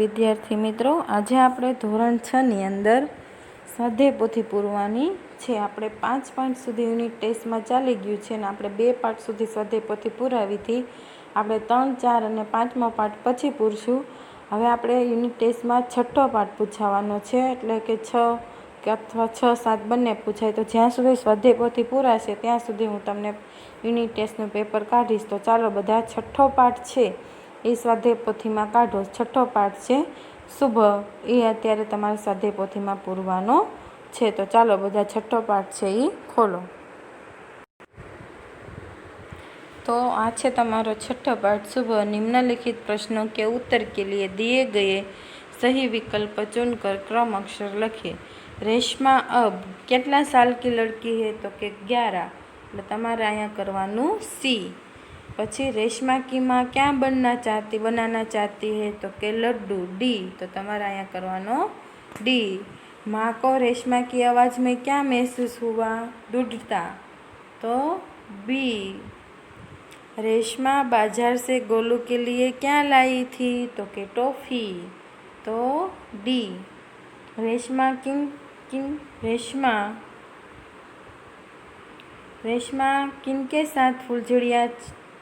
વિદ્યાર્થી મિત્રો, આજે આપણે ધોરણ 6ની અંદર સ્વાધ્યાય પોથી પૂરવાની છે. આપણે 5 પાઠ સુધી યુનિટ ટેસ્ટમાં ચાલી ગયું છે અને આપણે 2 પાઠ સુધી સ્વાધ્યાય પોથી પૂરાવી હતી. આપણે 3, 4 અને 5મો પાઠ પછી પૂરશું. હવે આપણે યુનિટ ટેસ્ટમાં 6ઠો પાઠ પૂછાવાનો છે, એટલે કે 6 કે અથવા 6, 7 બંને પૂછાય. તો જ્યાં સુધી સ્વાધ્યાય પોથી પૂરાશે ત્યાં સુધી હું તમને યુનિટ ટેસ્ટનું પેપર કાઢીશ. તો ચાલો બધા 6ઠો પાઠ છે એ સ્વાધ્યાય પોથીમાં કાઢો. 6ઠો પાઠ છે શુભ, એ અત્યારે તમારે સ્વાધ્યાય પોથીમાં પૂરવાનો છે. તો ચાલો બધા 6ઠો પાઠ છે એ ખોલો. तो आ है तमारो 6ठो पाठ शुभ। निम्नलिखित प्रश्नों के उत्तर के लिए दिए गए सही विकल्प चुनकर क्रम अक्षर लिखिए। रेशमा अब कितना साल की लड़की है? तो कि 11, એટલે તમારે અહીંયા કરવાનું सी। પછી रेशमा की माँ क्या बनाना चाहती है? तो कि लड्डू, डी। तो તમારે અહીંયા કરવાનો डी। माँ को रेशमा की आवाज़ में क्या महसूस हुआ? दृढ़ता, तो बी। रेशमा बाजार से गोलू के लिए क्या लाई थी? तो कि टॉफ़ी, तो डी। रेशमा किन के साथ फुलझड़ियाँ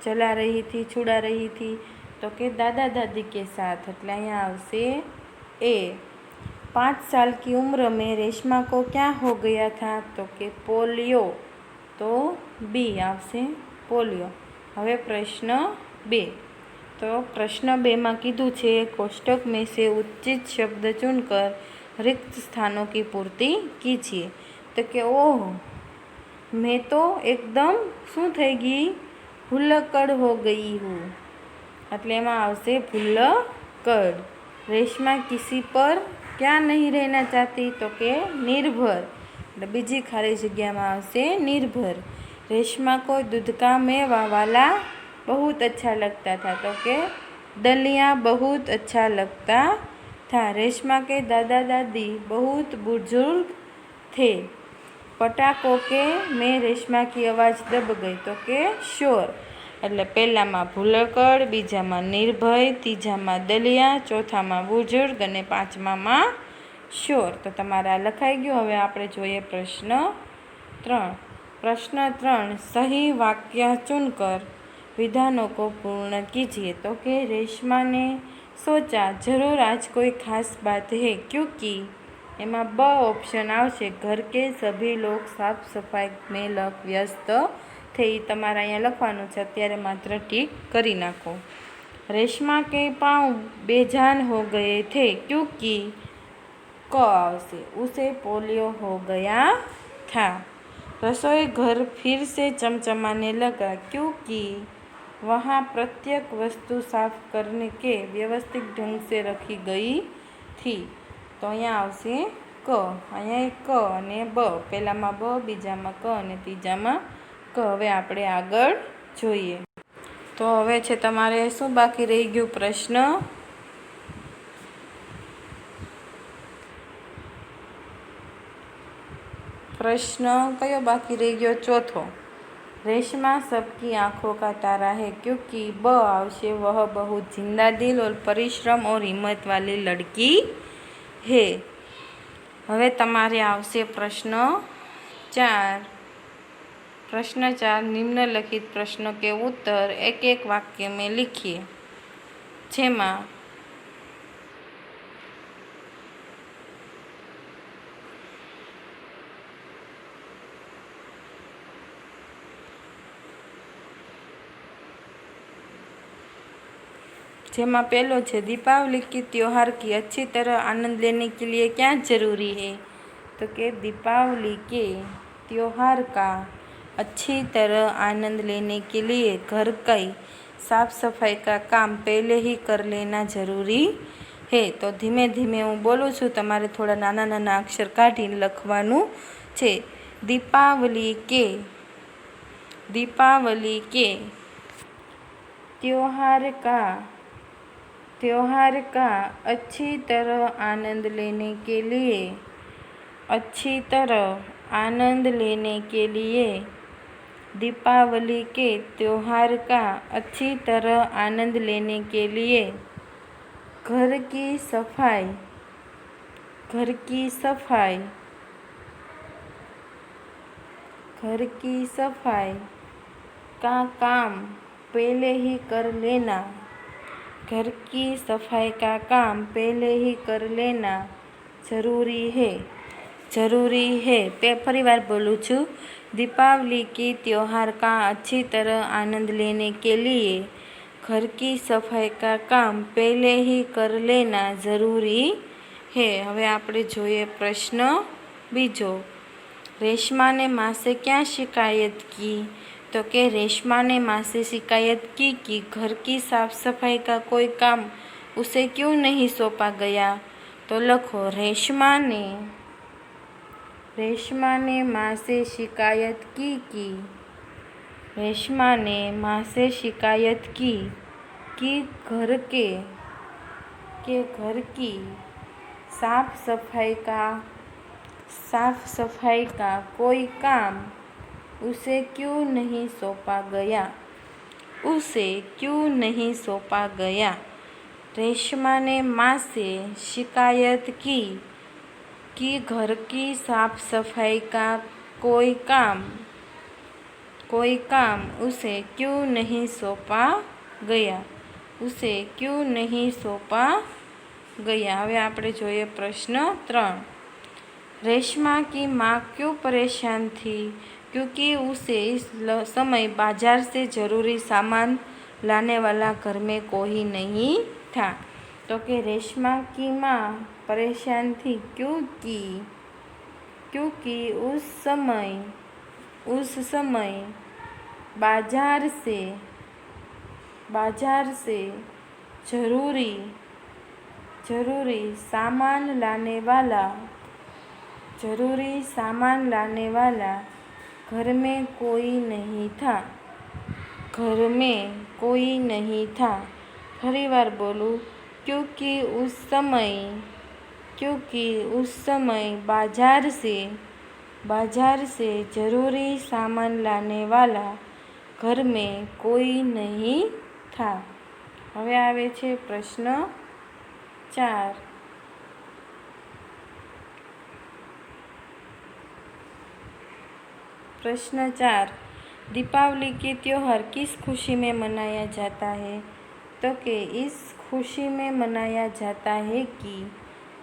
चला रही थी, छुड़ा रही थी? तो कि दादा दादी के साथ, એટલે અહીંયા આવશે ए। 5 साल की उम्र में रेशमा को क्या हो गया था? तो कि पोलियो, तो बी आवશે पोलियो। હવે પ્રશ્ન 2। तो प्रश्न 2 में कीधुं छे कोष्टक में से उचित शब्द चुनकर रिक्त स्थानों की पूर्ति कीजिए। तो कि ओह, मैं तो एकदम शू थई गई, भुल्लक्कड़ हो गई हूँ, એટલે એમાં આવશે भुल्लक्कड़। रेशमा किसी पर क्या नहीं रहना चाहती? तो कि निर्भर, એટલે બીજી ખાલી જગ્યામાં આવશે निर्भर। रेशमा को दूध का मेवा वाला बहुत अच्छा लगता था, तो कि दलिया बहुत अच्छा लगता था। रेशमा के दादा दादी बहुत बुजुर्ग थे। पटाखों के में रेशमा की आवाज़ दब गई, तो कि शोर, એટલે પહેલામાં ભૂલકડ, બીજામાં નિર્ભય, ત્રીજામાં દલિયા, ચોથામાં બુજુર્ગ અને પાંચમામાં શોર। તો તમારે આ લખાઈ ગયું। હવે આપણે જોઈએ પ્રશ્ન 3। प्रश्न 3, सही वाक्य चुनकर विधानों को पूर्ण कीजिए। तो कि रेशमा ने सोचा जरूर आज कोई खास बात है, क्योंकि एमां ब ऑप्शन आवशे, घर के सभी लोग साफ सफाई में व्यस्त थे। तमारे अहींया लखवानुं छे, अत्यारे मात्र टीक करी नाखो। रेशमा के पाँव बेजान हो गए थे, क्योंकि क आवशे, उसे पोलियो हो गया था। रसोई घर फिर से चमचमाने लगा, क्योंकि वहाँ प्रत्येक वस्तु साफ करने के व्यवस्थित ढंग से रखी गई थी। तो अहींया आवशे क। अहींया क अने ब, पहेलामां ब, बीजामां क अने तीजामां क। हवे आपणे आगळ जोईए। तो हवे छे तमारे शुं बाकी रही गयुं प्रश्न? प्रश्न कयो बाकी रही गयो? चौथो। रेशमा सबकी आंखों का तारा है, क्योंकि ब आवशे वह बहुत जिंदा दिल और परिश्रम और हिम्मत वाली लड़की है। हवे तमारे आवशे प्रश्न 4। प्रश्न 4, निम्नलिखित प्रश्नों के उत्तर एक एक वाक्य में लिखिए। जेमां जेमा पहलो है दीपावली के त्यौहार की अच्छी तरह आनंद लेने के लिए क्या जरूरी है? तो कि दीपावली के त्यौहार का अच्छी तरह आनंद लेने के लिए घर की साफ सफाई का काम पहले ही कर लेना ज़रूरी है। तो धीमे धीमे हूँ बोलूँ छूँ, तमारे थोड़ा नाना नाना अक्षर काढ़ी लखवानुं छे। दीपावली के त्योहार का अच्छी तरह आनंद लेने के लिए दीपावली के त्यौहार का अच्छी तरह आनंद लेने के लिए घर की सफाई, घर की सफाई, घर की सफाई का काम पहले ही कर लेना, घर की सफाई का काम पहले ही कर लेना जरूरी है, जरूरी है। फरी बार बोलूँ छूँ, दीपावली के त्यौहार का अच्छी तरह आनंद लेने के लिए घर की सफाई का काम पहले ही कर लेना जरूरी है। હવે આપણે જોઈએ પ્રશ્ન બીજો, रेशमा ने माँ से क्या शिकायत की? तो कि रेशमा ने माँ से शिकायत की कि घर की साफ सफाई का कोई काम उसे क्यों नहीं सौंपा गया। तो लखो रेशमा ने माँ से शिकायत की रेशमा ने माँ से शिकायत की कि घर की साफ सफाई का कोई काम उसे क्यों नहीं सौंपा गया, उसे क्यों नहीं सौंपा गया। रेशमा ने माँ से शिकायत की कि घर की साफ सफाई का कोई काम उसे क्यों नहीं सौंपा गया, उसे क्यों नहीं सौंपा गया। હવે આપણે જોઈએ પ્રશ્ન 3, रेशमा की माँ क्यों परेशान थी? क्योंकि उसे इस समय बाजार से ज़रूरी सामान लाने वाला घर में कोई नहीं था। तो कि रेशमा की माँ परेशान थी क्योंकि उस समय बाजार से ज़रूरी सामान लाने वाला घर में कोई नहीं था, घर में कोई नहीं था। फरी बार बोलूँ, क्योंकि उस समय बाजार से ज़रूरी सामान लाने वाला घर में कोई नहीं था। હવે આવે છે પ્રશ્ન 4, प्रश्न 4, दीपावली के त्यौहार किस खुशी में मनाया जाता है? तो कि इस खुशी में मनाया जाता है कि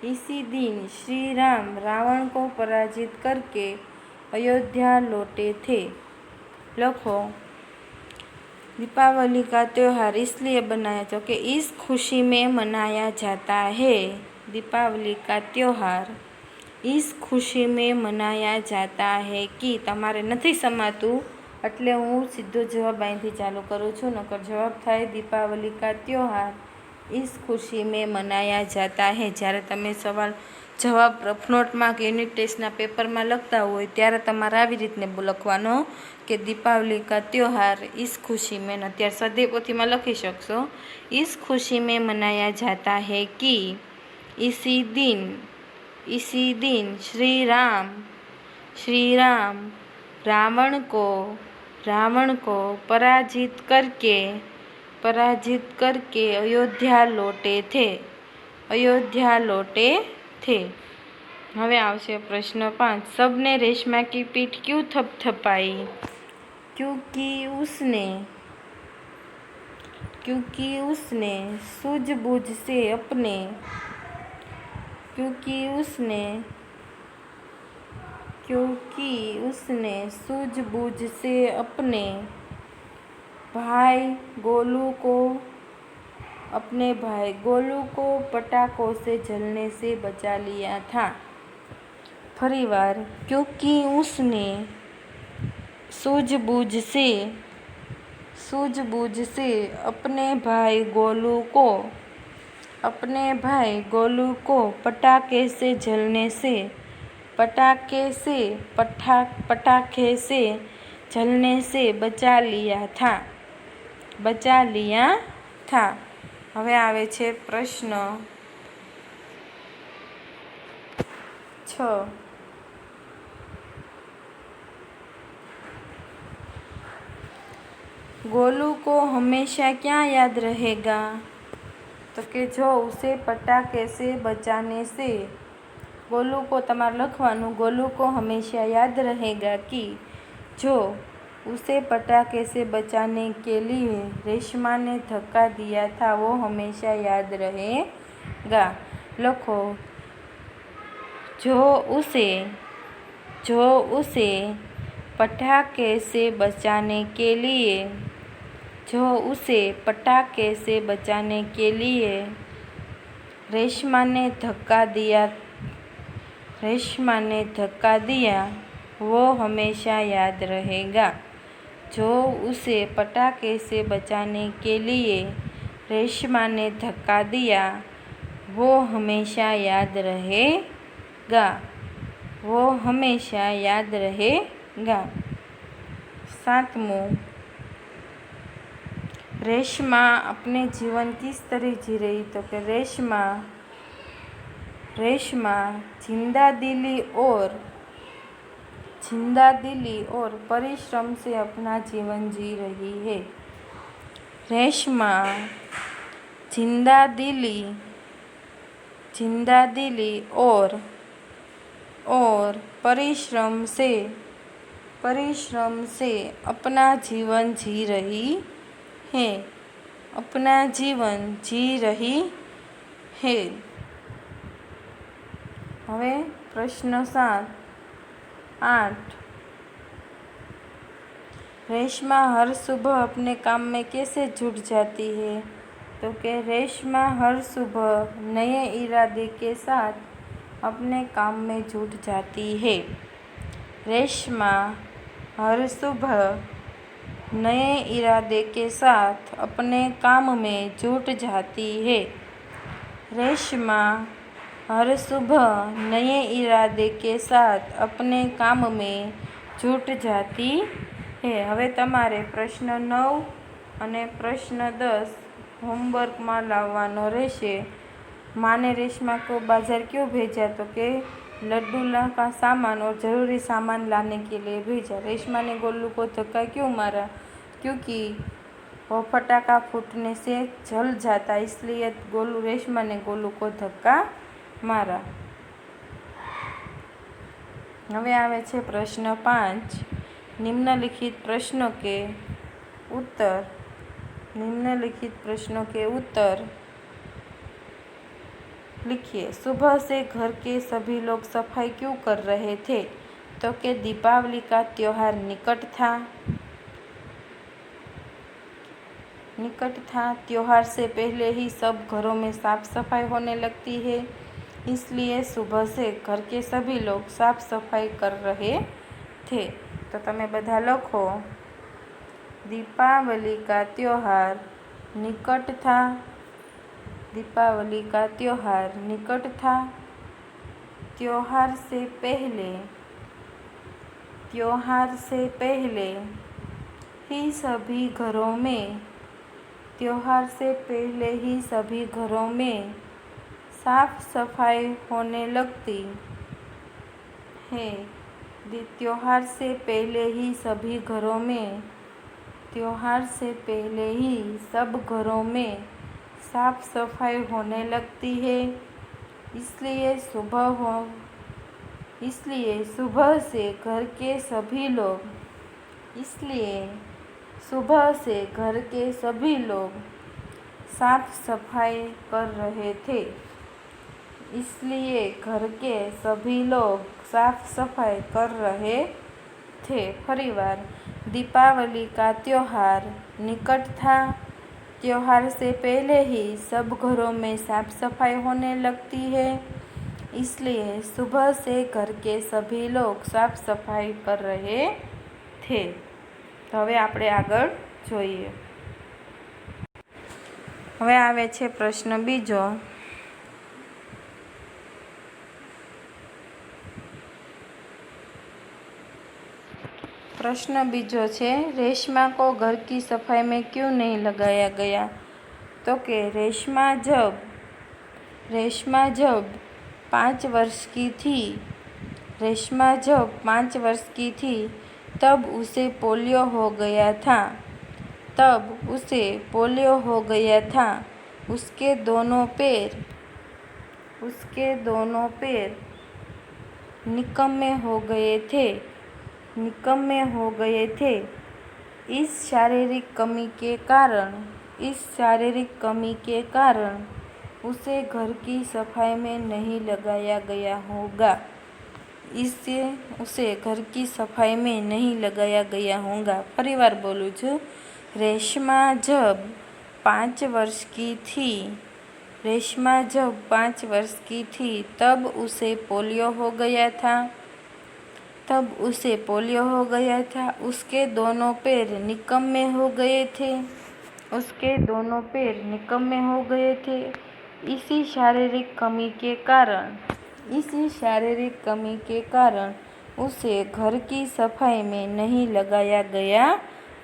इसी दिन श्री राम रावण को पराजित करके अयोध्या लौटे थे। लखो, दीपावली का त्यौहार इसलिए बनाया तो कि इस खुशी में मनाया जाता है। दीपावली का त्यौहार इस खुशी में मनाया जाता है कि तमारे नहीं समातुं એટલે હું સીધો જવાબ અહીંથી ચાલુ કરું છું, નકર જવાબ થાય दीपावली का त्यौहार इस खुशी में मनाया जाता है। જ્યારે તમે સવાલ જવાબ રફ નોટમાં કે યુનિટ ટેસ્ટના પેપરમાં લખતા હોય ત્યારે તમારે આવી રીતને લખવાનો કે दीपावली का त्यौहार इस खुशी में, અત્યારે સ્વાધ્યાય પોથીમાં લખી શકશો, इस खुशी में मनाया जाता है कि इसी दिन श्री राम रावण को पराजित करके अयोध्या लौटे थे। હવે આવશે પ્રશ્ન 5, सबने रेशमा की पीठ क्यों थपथपाई? क्योंकि उसने सूझबूझ से अपने भाई गोलू को पटाखों से जलने से बचा लिया था। फरी बार, क्योंकि उसने सूझबूझ से अपने भाई गोलू को पटाखे से जलने से बचा लिया था। હવે આવે છે પ્રશ્ન 6, गोलू को हमेशा क्या याद रहेगा? तो कि जो उसे पटाखे से बचाने से, गोलू को तमारे लखवानुं, गोलू को हमेशा याद रहेगा कि जो उसे पटाखे से बचाने के लिए रेशमा ने धक्का दिया था वो हमेशा याद रहेगा। लखो जो उसे पटाखे से बचाने के लिए, जो उसे पटाखे से बचाने के लिए रेशमा ने धक्का दिया वो हमेशा याद रहेगा। जो उसे पटाखे से बचाने के लिए रेशमा ने धक्का दिया वो हमेशा याद रहेगा, वो हमेशा याद रहेगा। 7. रेशमा अपने जीवन किस तरह जी रही? तो कि रेशमा जिंदादिली और परिश्रम से अपना जीवन जी रही है। रेशमा जिंदादिली और परिश्रम से अपना जीवन जी रही है, अपना जीवन जी रही है। હવે પ્રશ્ન 8. रेशमा हर सुबह अपने काम में कैसे जुट जाती है? तो कि रेशमा हर सुबह नए इरादे के साथ अपने काम में जुट जाती है। रेशमा हर सुबह नए इरादे के साथ अपने काम में जुट जाती है। रेशमा हर सुबह नए इरादे के साथ अपने काम में जुट जाती है। હવે તમારે પ્રશ્ન 9 અને પ્રશ્ન 10 હોમવર્કમાં લાવવાનો રહેશે। माने रेशमा को बाजार क्यों भेजा? तो कि लड्डू का सामान और ज़रूरी सामान लाने के लिए भेजा। रेशमा ने गोलू को धक्का क्यों मारा? क्योंकि वो पटाखा फूटने से जल जाता, इसलिए रेशमा ने गोलू को धक्का मारा। હવે આવે છે પ્રશ્ન 5. निम्नलिखित प्रश्नों के उत्तर लिखिए। सुबह से घर के सभी लोग सफाई क्यों कर रहे थे? तो कि दीपावली का त्योहार निकट था। त्योहार से पहले ही सब घरों में साफ सफाई होने लगती है, इसलिए सुबह से घर के सभी लोग साफ सफाई कर रहे थे। तो तमे बधा लखो दीपावली का त्योहार निकट था। दीपावली का त्योहार निकट था। त्योहार से पहले ही सभी घरों में साफ सफाई होने लगती है। त्योहार से पहले ही सब घरों में साफ सफाई होने लगती है, इसलिए सुबह से घर के सभी लोग साफ सफाई कर रहे थे। इसलिए घर के सभी लोग साफ सफाई कर रहे थे। परिवार दीपावली का त्योहार निकट था। त्योहार से पहले ही सब घरों में साफ सफाई होने लगती है, इसलिए सुबह से घर के सभी लोग साफ सफाई कर रहे थे। तो હવે આપણે આગળ જોઈએ। હવે આવે છે પ્રશ્ન બીજો। प्रश्न बीजो छे, रेशमा को घर की सफाई में क्यों नहीं लगाया गया? तो कि रेशमा जब 5 वर्ष की थी तब उसे पोलियो हो गया था। उसके दोनों पैर निकम्मे हो गए थे। इस शारीरिक कमी के कारण उसे घर की सफाई में नहीं लगाया गया होगा। फरीवार बोलूं छू। रेशमा जब 5 वर्ष की थी तब उसे पोलियो हो गया था। उसके दोनों पैर निकम्मे हो गए थे। इसी शारीरिक कमी के कारण उसे घर की सफाई में नहीं लगाया गया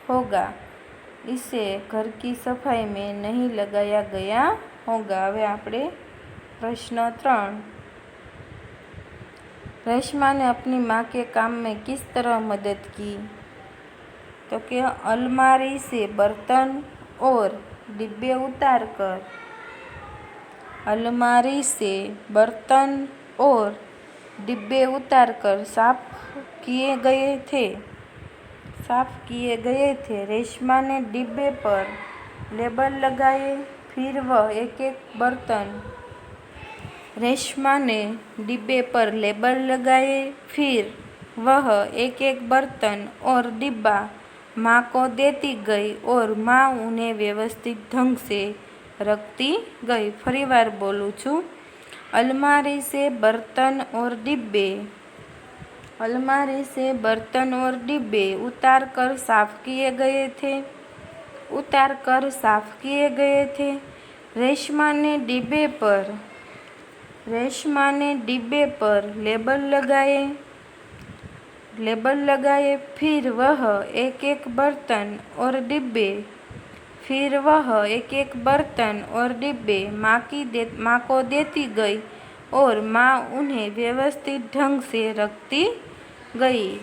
होगा। હવે આપણે प्रश्न 3। रेशमा ने अपनी माँ के काम में किस तरह मदद की? तो कि अलमारी से बर्तन और डिब्बे उतारकर साफ किए गए थे। रेशमा ने डिब्बे पर लेबल लगाए, फिर वह एक एक बर्तन और डिब्बा माँ को देती गई और माँ उन्हें व्यवस्थित ढंग से रखती गई। फरीवार बोलूं छू। अलमारी से बर्तन और डिब्बे उतार कर साफ किए थे। रेशमा ने डिब्बे पर लेबल लगाए, फिर वह एक एक बर्तन और डिब्बे माँ को देती गई और माँ उन्हें व्यवस्थित ढंग से रखती गई।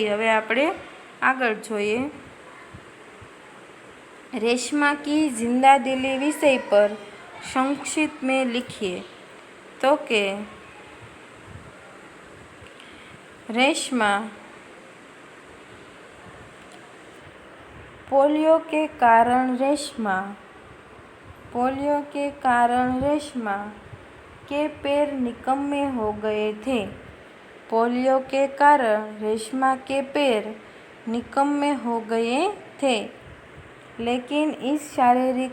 હવે આપણે આગળ જોઈએ। रेशमा की जिंदादिली विषय पर संक्षिप्त में लिखिए। तो के रेशमा पोलियो के कारण रेशमा के पैर निकम्मे हो गए थे। लेकिन इस शारीरिक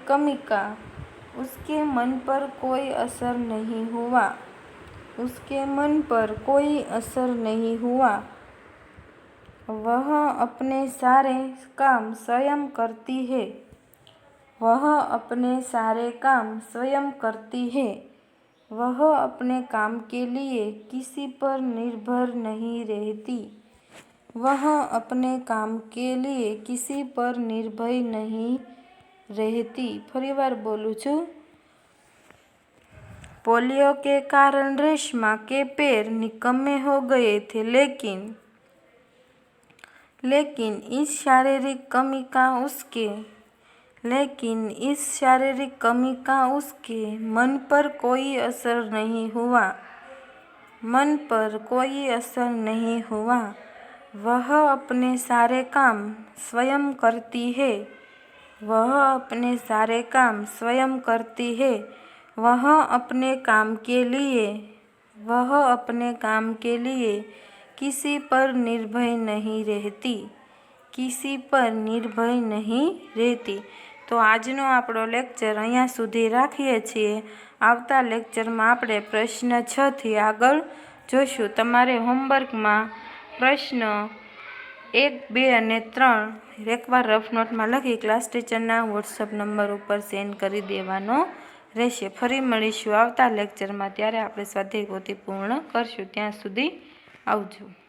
कमी का उसके मन पर कोई असर नहीं हुआ। वह अपने सारे काम स्वयं करती है। वह अपने काम के लिए किसी पर निर्भर नहीं रहती। फरीवार बोलूं छू। पोलियो के कारण रेशमा के पैर निकम्मे हो गए थे, लेकिन इस शारीरिक कमी का उसके मन पर कोई असर नहीं हुआ। वह अपने सारे काम स्वयं करती है। वह अपने काम के लिए किसी पर निर्भर नहीं रहती। तो आजनो आपणो लेक्चर अहींया सुधी राखीए छीए। आवता लेक्चर में आपणे प्रश्न 6 थी आगळ जोशुं। तमारे होमवर्क में प्रश्न 1, 2 અને 3 एकवार रफ नोट में लखी क्लास टीचरना व्हाट्सएप नंबर पर सेंड करी देवानो रहेशे। फरी मळीशुं आवता लेक्चर में, त्यारे आपणे स्वाध्याय पोथी पूर्ण करशुं। त्यां सुधी आवजो।